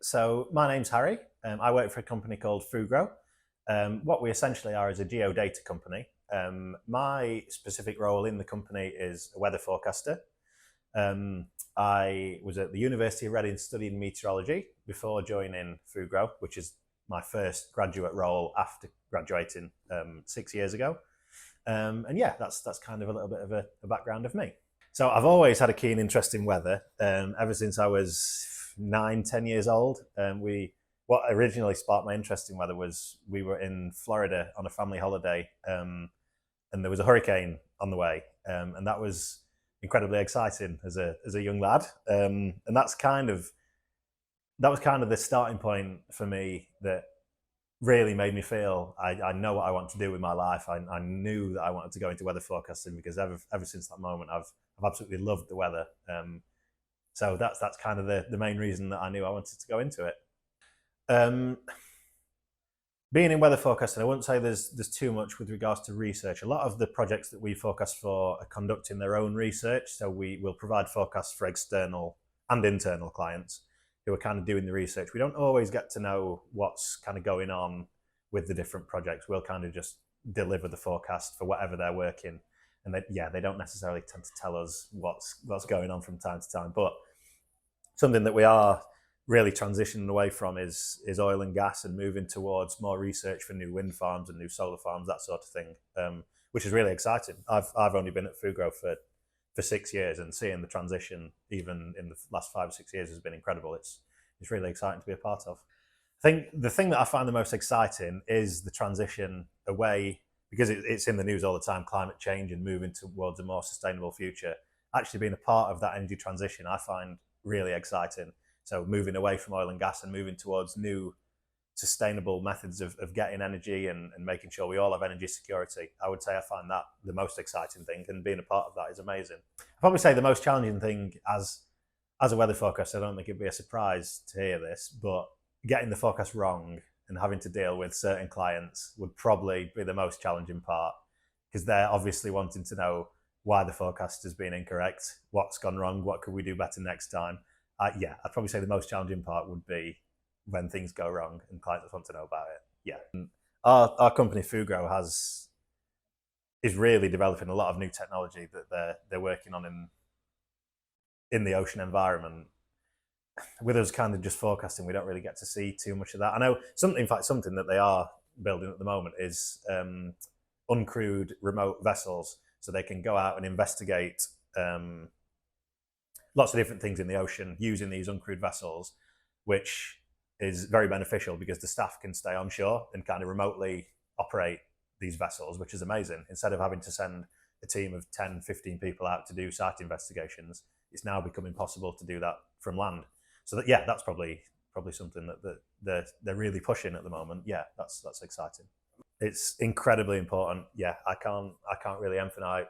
So my name's Harry. I work for a company called Fugro. What we essentially are is a geodata company. My specific role in the company is a weather forecaster. I was at the University of Reading studying meteorology before joining Fugro, which is my first graduate role after graduating 6 years ago. And yeah, that's kind of a little bit of a background of me. So I've always had a keen interest in weather ever since I was 9, 10 years old. What originally sparked my interest in weather was we were in Florida on a family holiday, and there was a hurricane on the way, and that was incredibly exciting as a young lad. And that was kind of the starting point for me that really made me feel I know what I want to do with my life. I knew that I wanted to go into weather forecasting because ever since that moment I've absolutely loved the weather. So that's kind of the main reason that I knew I wanted to go into it. Being in weather forecasting, I wouldn't say there's too much with regards to research. A lot of the projects that we forecast for are conducting their own research. So we will provide forecasts for external and internal clients who are kind of doing the research. We don't always get to know what's kind of going on with the different projects. We'll kind of just deliver the forecast for whatever they're working. And they don't necessarily tend to tell us what's going on from time to time. But something that we are really transitioning away from is oil and gas and moving towards more research for new wind farms and new solar farms, that sort of thing, which is really exciting. I've only been at Fugro for 6 years, and seeing the transition even in the last 5 or 6 years has been incredible. It's really exciting to be a part of. I think the thing that I find the most exciting is the transition away, because it's in the news all the time, climate change and moving towards a more sustainable future. Actually being a part of that energy transition I find really exciting. So moving away from oil and gas and moving towards new sustainable methods of getting energy and making sure we all have energy security. I would say I find that the most exciting thing, and being a part of that is amazing. I'd probably say the most challenging thing as a weather forecaster, I don't think it'd be a surprise to hear this, but getting the forecast wrong and having to deal with certain clients would probably be the most challenging part, because they're obviously wanting to know why the forecast has been incorrect, what's gone wrong, what could we do better next time. I'd probably say the most challenging part would be when things go wrong and clients want to know about it. Yeah, and our company Fugro is really developing a lot of new technology that they're working on in the ocean environment. With us kind of just forecasting, we don't really get to see too much of that. I know something that they are building at the moment is uncrewed remote vessels, so they can go out and investigate lots of different things in the ocean using these uncrewed vessels, which is very beneficial because the staff can stay on shore and kind of remotely operate these vessels, which is amazing. Instead of having to send a team of 10, 15 people out to do site investigations, it's now becoming possible to do that from land. So that's probably something that they're really pushing at the moment. Yeah, that's exciting. It's incredibly important. Yeah, I can't really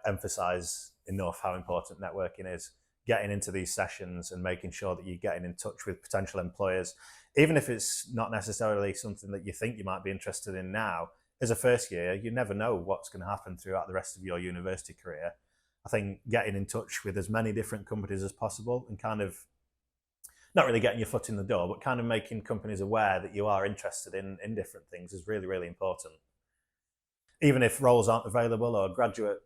emphasize enough how important networking is. Getting into these sessions and making sure that you're getting in touch with potential employers, even if it's not necessarily something that you think you might be interested in now. As a first year, you never know what's going to happen throughout the rest of your university career. I think getting in touch with as many different companies as possible and kind of not really getting your foot in the door, but kind of making companies aware that you are interested in different things is really, really important. Even if roles aren't available or graduate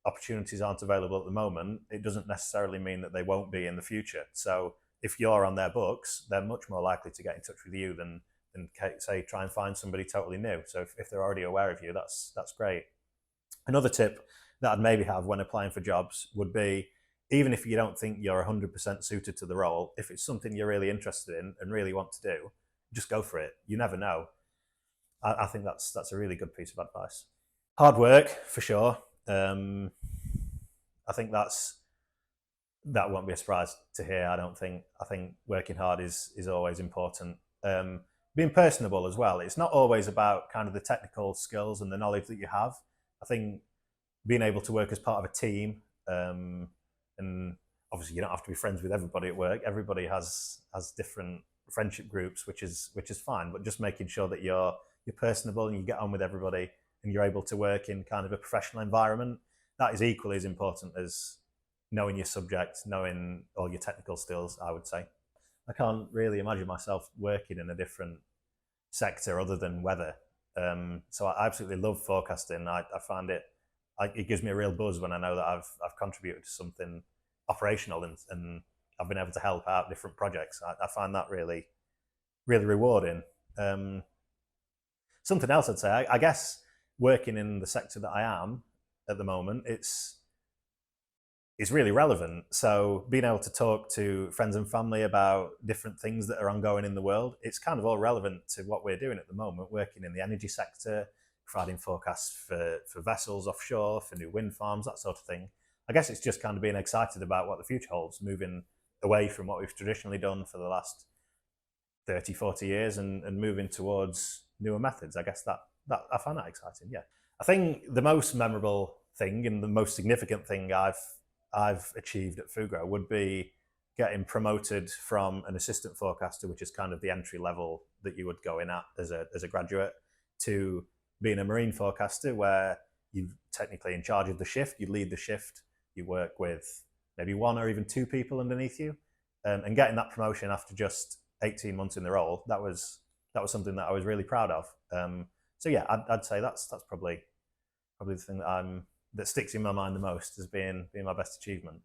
opportunities aren't available at the moment, it doesn't necessarily mean that they won't be in the future. So if you're on their books, they're much more likely to get in touch with you than say try and find somebody totally new. So if they're already aware of you, that's great. Another tip that I'd maybe have when applying for jobs would be, even if you don't think you're 100% suited to the role, if it's something you're really interested in and really want to do, just go for it. You never know. I think that's a really good piece of advice. Hard work, for sure. I think that won't be a surprise to hear. I think working hard is always important. Being personable as well. It's not always about kind of the technical skills and the knowledge that you have. I think being able to work as part of a team, and obviously you don't have to be friends with everybody at work. Everybody has different friendship groups, which is fine. But just making sure that you're personable and you get on with everybody and you're able to work in kind of a professional environment, that is equally as important as knowing your subject, knowing all your technical skills, I would say. I can't really imagine myself working in a different sector other than weather. So I absolutely love forecasting. I find it gives me a real buzz when I know that I've contributed to something operational, and I've been able to help out different projects. I find that really really rewarding. Um, Something else I'd say, I guess, working in the sector that I am at the moment, it's really relevant. So being able to talk to friends and family about different things that are ongoing in the world, it's kind of all relevant to what we're doing at the moment, working in the energy sector, providing forecasts for vessels offshore, for new wind farms, that sort of thing. I guess it's just kind of being excited about what the future holds, moving away from what we've traditionally done for the last 30, 40 years, and moving towards newer methods. I guess that I find that exciting. Yeah, I think the most memorable thing and the most significant thing I've achieved at Fugro would be getting promoted from an assistant forecaster, which is kind of the entry level that you would go in at as a graduate, to being a marine forecaster, where you're technically in charge of the shift, you lead the shift, you work with maybe one or even two people underneath you, and getting that promotion after just 18 months in the role, that was something that I was really proud of. So yeah, I'd say that's probably the thing that sticks in my mind the most as being my best achievement.